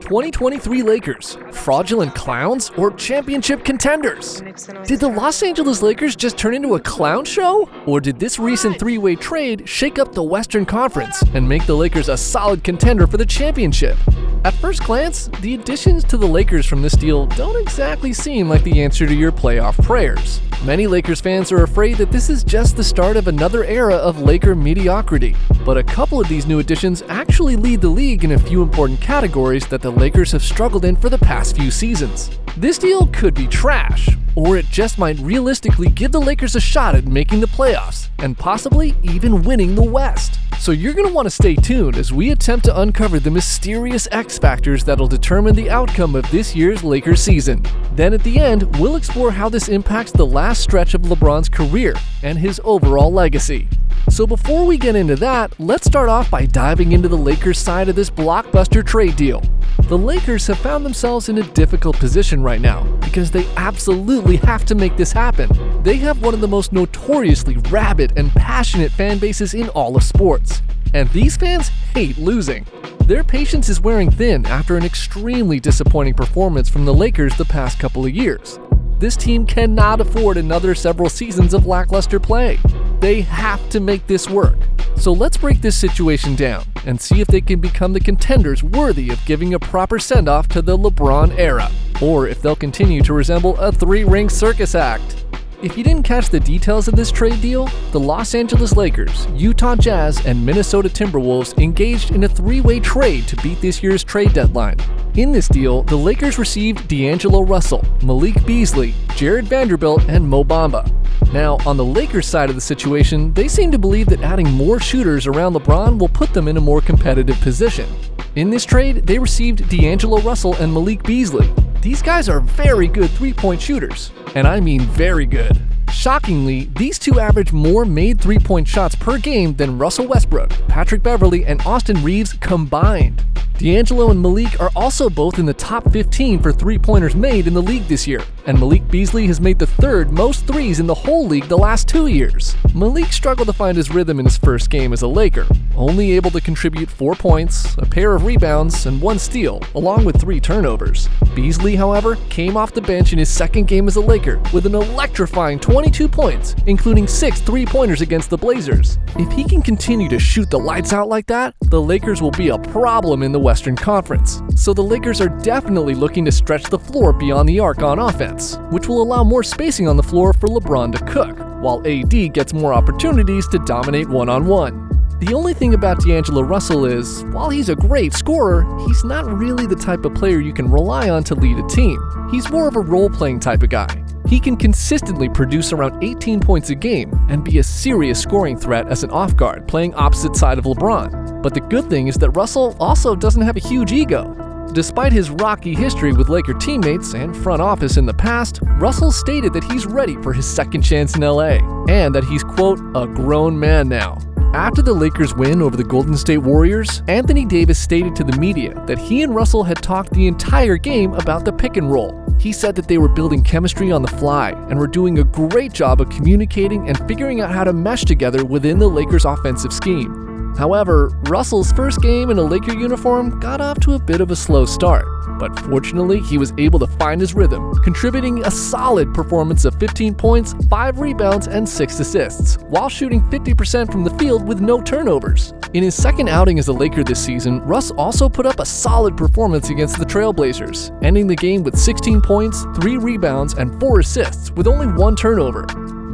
2023 Lakers, fraudulent clowns or championship contenders? Did the Los Angeles Lakers just turn into a clown show? Or did this recent three-way trade shake up the Western Conference and make the Lakers a solid contender for the championship? At first glance, the additions to the Lakers from this deal don't exactly seem like the answer to your playoff prayers. Many Lakers fans are afraid that this is just the start of another era of Laker mediocrity. But a couple of these new additions actually lead the league in a few important categories that the Lakers have struggled in for the past few seasons. This deal could be trash, or it just might realistically give the Lakers a shot at making the playoffs, and possibly even winning the West. So you're going to want to stay tuned as we attempt to uncover the mysterious X factors that'll determine the outcome of this year's Lakers season. Then at the end, we'll explore how this impacts the last stretch of LeBron's career and his overall legacy. So before we get into that, let's start off by diving into the Lakers side of this blockbuster trade deal. The Lakers have found themselves in a difficult position right now because they absolutely have to make this happen. They have one of the most notoriously rabid and passionate fan bases in all of sports, and these fans hate losing. Their patience is wearing thin after an extremely disappointing performance from the Lakers the past couple of years. This team cannot afford another several seasons of lackluster play. They have to make this work. So let's break this situation down and see if they can become the contenders worthy of giving a proper send-off to the LeBron era, or if they'll continue to resemble a three-ring circus act. If you didn't catch the details of this trade deal, the Los Angeles Lakers, Utah Jazz, and Minnesota Timberwolves engaged in a three-way trade to beat this year's trade deadline. In this deal, the Lakers received D'Angelo Russell, Malik Beasley, Jared Vanderbilt, and Mo Bamba. Now, on the Lakers side of the situation, they seem to believe that adding more shooters around LeBron will put them in a more competitive position. In this trade, they received D'Angelo Russell and Malik Beasley. These guys are very good three-point shooters, and I mean very good. Shockingly, these two average more made three-point shots per game than Russell Westbrook, Patrick Beverley, and Austin Reeves combined. D'Angelo and Malik are also both in the top 15 for three-pointers made in the league this year, and Malik Beasley has made the third most threes in the whole league the last 2 years. Malik struggled to find his rhythm in his first game as a Laker, only able to contribute 4 points, a pair of rebounds, and 1 steal, along with 3 turnovers. Beasley, however, came off the bench in his second game as a Laker with an electrifying 22 points, including 6 three-pointers against the Blazers. If he can continue to shoot the lights out like that, the Lakers will be a problem in the Western Conference. So the Lakers are definitely looking to stretch the floor beyond the arc on offense, which will allow more spacing on the floor for LeBron to cook, while AD gets more opportunities to dominate one-on-one. The only thing about D'Angelo Russell is, while he's a great scorer, he's not really the type of player you can rely on to lead a team. He's more of a role-playing type of guy. He can consistently produce around 18 points a game and be a serious scoring threat as an off-guard playing opposite side of LeBron. But the good thing is that Russell also doesn't have a huge ego. Despite his rocky history with Laker teammates and front office in the past, Russell stated that he's ready for his second chance in LA, and that he's, quote, a grown man now. After the Lakers' win over the Golden State Warriors, Anthony Davis stated to the media that he and Russell had talked the entire game about the pick and roll. He said that they were building chemistry on the fly and were doing a great job of communicating and figuring out how to mesh together within the Lakers' offensive scheme. However, Russell's first game in a Laker uniform got off to a bit of a slow start, but fortunately he was able to find his rhythm, contributing a solid performance of 15 points, 5 rebounds, and 6 assists, while shooting 50% from the field with no turnovers. In his second outing as a Laker this season, Russ also put up a solid performance against the Trailblazers, ending the game with 16 points, 3 rebounds, and 4 assists with only 1 turnover.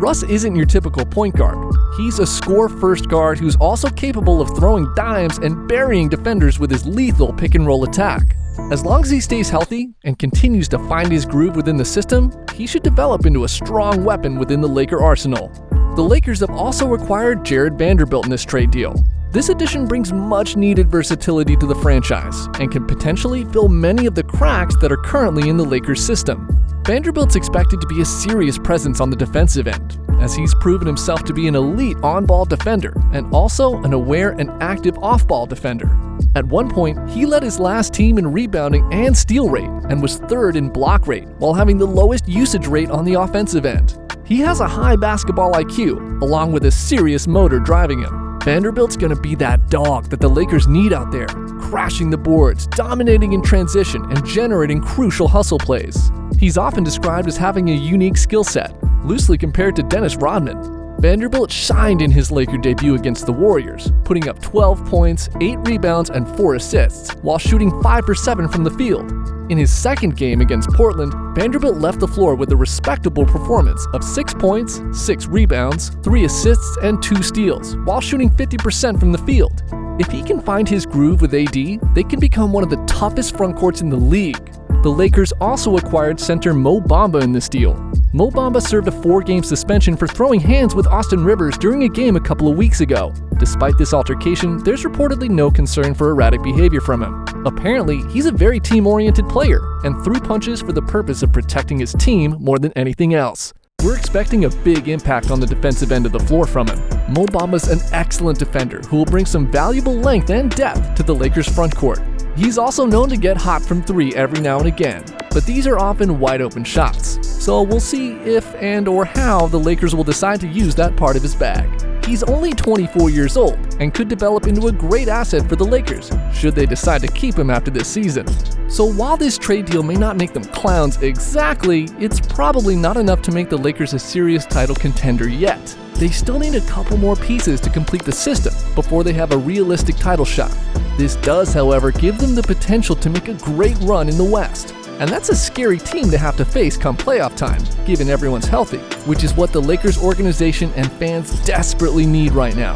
Russ isn't your typical point guard. He's a score-first guard who's also capable of throwing dimes and burying defenders with his lethal pick-and-roll attack. As long as he stays healthy and continues to find his groove within the system, he should develop into a strong weapon within the Laker arsenal. The Lakers have also acquired Jared Vanderbilt in this trade deal. This addition brings much-needed versatility to the franchise and can potentially fill many of the cracks that are currently in the Lakers system. Vanderbilt's expected to be a serious presence on the defensive end, as he's proven himself to be an elite on-ball defender and also an aware and active off-ball defender. At one point, he led his last team in rebounding and steal rate and was third in block rate while having the lowest usage rate on the offensive end. He has a high basketball IQ, along with a serious motor driving him. Vanderbilt's gonna be that dog that the Lakers need out there, crashing the boards, dominating in transition, and generating crucial hustle plays. He's often described as having a unique skill set, loosely compared to Dennis Rodman. Vanderbilt shined in his Laker debut against the Warriors, putting up 12 points, 8 rebounds, and 4 assists, while shooting 5 for 7 from the field. In his second game against Portland, Vanderbilt left the floor with a respectable performance of 6 points, 6 rebounds, 3 assists, and 2 steals, while shooting 50% from the field. If he can find his groove with AD, they can become one of the toughest frontcourts in the league. The Lakers also acquired center Mo Bamba in this deal. Mo Bamba served a 4-game suspension for throwing hands with Austin Rivers during a game a couple of weeks ago. Despite this altercation, there's reportedly no concern for erratic behavior from him. Apparently, he's a very team-oriented player and threw punches for the purpose of protecting his team more than anything else. We're expecting a big impact on the defensive end of the floor from him. Mo Bamba's an excellent defender who will bring some valuable length and depth to the Lakers' frontcourt. He's also known to get hot from 3 every now and again, but these are often wide-open shots. So we'll see if and or how the Lakers will decide to use that part of his bag. He's only 24 years old and could develop into a great asset for the Lakers, should they decide to keep him after this season. So while this trade deal may not make them clowns exactly, it's probably not enough to make the Lakers a serious title contender yet. They still need a couple more pieces to complete the system before they have a realistic title shot. This does, however, give them the potential to make a great run in the West. And that's a scary team to have to face come playoff time, given everyone's healthy, which is what the Lakers organization and fans desperately need right now.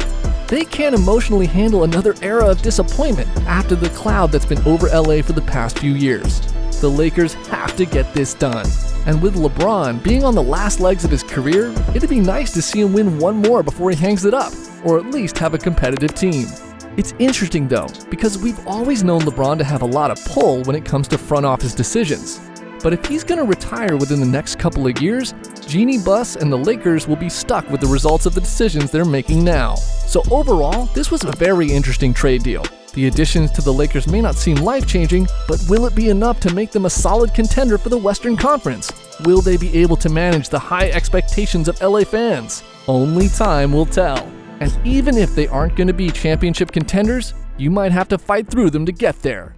They can't emotionally handle another era of disappointment after the cloud that's been over LA for the past few years. The Lakers have to get this done. And with LeBron being on the last legs of his career, it'd be nice to see him win one more before he hangs it up, or at least have a competitive team. It's interesting though, because we've always known LeBron to have a lot of pull when it comes to front office decisions. But if he's going to retire within the next couple of years, Jeanie Buss and the Lakers will be stuck with the results of the decisions they're making now. So overall, this was a very interesting trade deal. The additions to the Lakers may not seem life-changing, but will it be enough to make them a solid contender for the Western Conference? Will they be able to manage the high expectations of LA fans? Only time will tell. And even if they aren't going to be championship contenders, you might have to fight through them to get there.